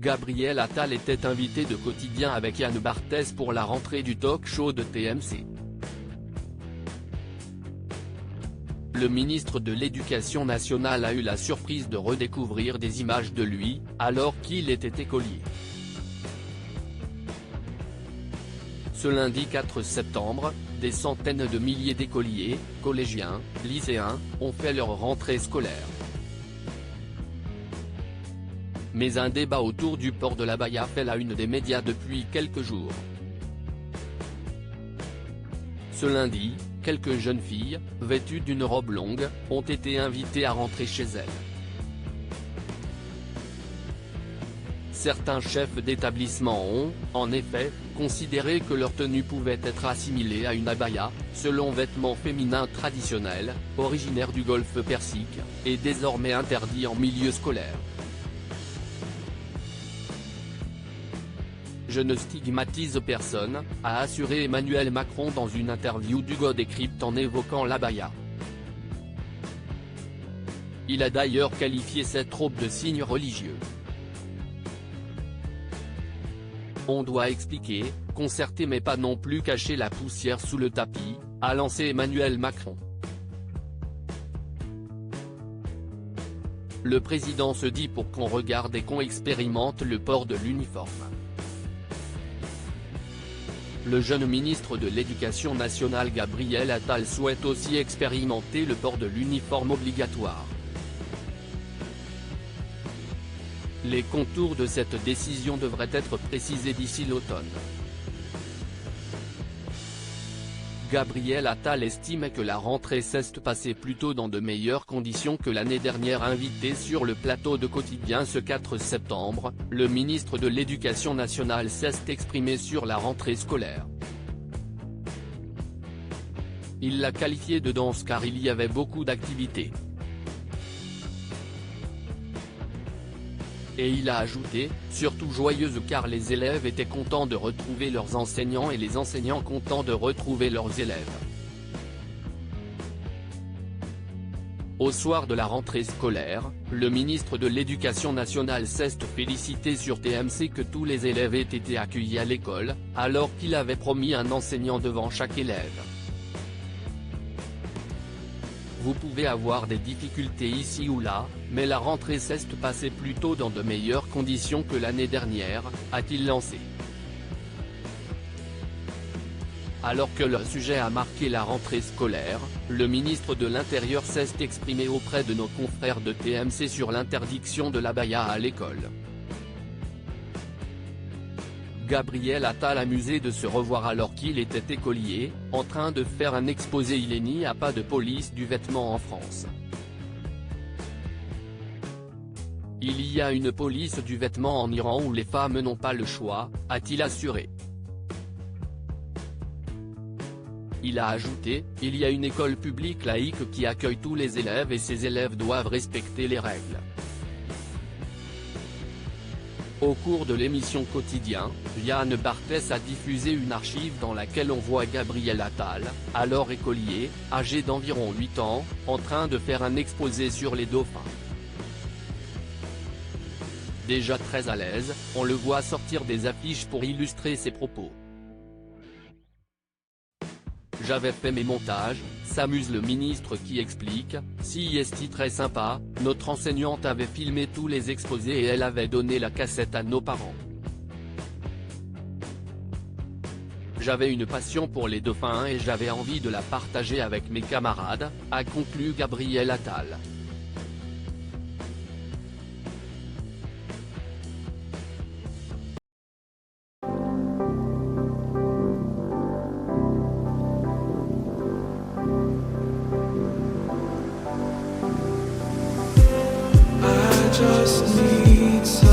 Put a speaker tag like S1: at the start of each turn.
S1: Gabriel Attal était invité de Quotidien avec Yann Barthès pour la rentrée du talk-show de TMC. Le ministre de l'Éducation nationale a eu la surprise de redécouvrir des images de lui, alors qu'il était écolier. Ce lundi 4 septembre, des centaines de milliers d'écoliers, collégiens, lycéens, ont fait leur rentrée scolaire. Mais un débat autour du port de l'abaya fait la une des médias depuis quelques jours. Ce lundi, quelques jeunes filles, vêtues d'une robe longue, ont été invitées à rentrer chez elles. Certains chefs d'établissement ont, en effet, considéré que leur tenue pouvait être assimilée à une abaya, selon vêtement féminin traditionnel, originaire du golfe Persique, et désormais interdit en milieu scolaire. Je ne stigmatise personne, a assuré Emmanuel Macron dans une interview d'Hugo Décrypte en évoquant l'abaya. Il a d'ailleurs qualifié cette robe de signe religieux. On doit expliquer, concerter mais pas non plus cacher la poussière sous le tapis, a lancé Emmanuel Macron. Le président se dit pour qu'on regarde et qu'on expérimente le port de l'uniforme. Le jeune ministre de l'Éducation nationale Gabriel Attal souhaite aussi expérimenter le port de l'uniforme obligatoire. Les contours de cette décision devraient être précisés d'ici l'automne. Gabriel Attal estime que la rentrée s'est passée plutôt dans de meilleures conditions que l'année dernière. Invité sur le plateau de Quotidien ce 4 septembre, le ministre de l'Éducation nationale s'est exprimé sur la rentrée scolaire. Il l'a qualifiée de dense car il y avait beaucoup d'activités. Et il a ajouté, surtout joyeuse car les élèves étaient contents de retrouver leurs enseignants et les enseignants contents de retrouver leurs élèves. Au soir de la rentrée scolaire, le ministre de l'Éducation nationale s'est félicité sur TMC que tous les élèves aient été accueillis à l'école, alors qu'il avait promis un enseignant devant chaque élève. Vous pouvez avoir des difficultés ici ou là, mais la rentrée s'est passée plutôt dans de meilleures conditions que l'année dernière, a-t-il lancé. Alors que le sujet a marqué la rentrée scolaire, le ministre de l'Intérieur s'est exprimé auprès de nos confrères de TMC sur l'interdiction de l'abaya à l'école. Gabriel Attal amusé de se revoir alors qu'il était écolier, en train de faire un exposé. Il n'y a pas de police du vêtement en France. Il y a une police du vêtement en Iran où les femmes n'ont pas le choix, a-t-il assuré. Il a ajouté, il y a une école publique laïque qui accueille tous les élèves et ces élèves doivent respecter les règles. Au cours de l'émission Quotidien, Yann Barthès a diffusé une archive dans laquelle on voit Gabriel Attal, alors écolier, âgé d'environ 8 ans, en train de faire un exposé sur les dauphins. Déjà très à l'aise, on le voit sortir des affiches pour illustrer ses propos. J'avais fait mes montages, s'amuse le ministre qui explique, si est très sympa, notre enseignante avait filmé tous les exposés et elle avait donné la cassette à nos parents. J'avais une passion pour les dauphins et j'avais envie de la partager avec mes camarades, a conclu Gabriel Attal.
S2: Just need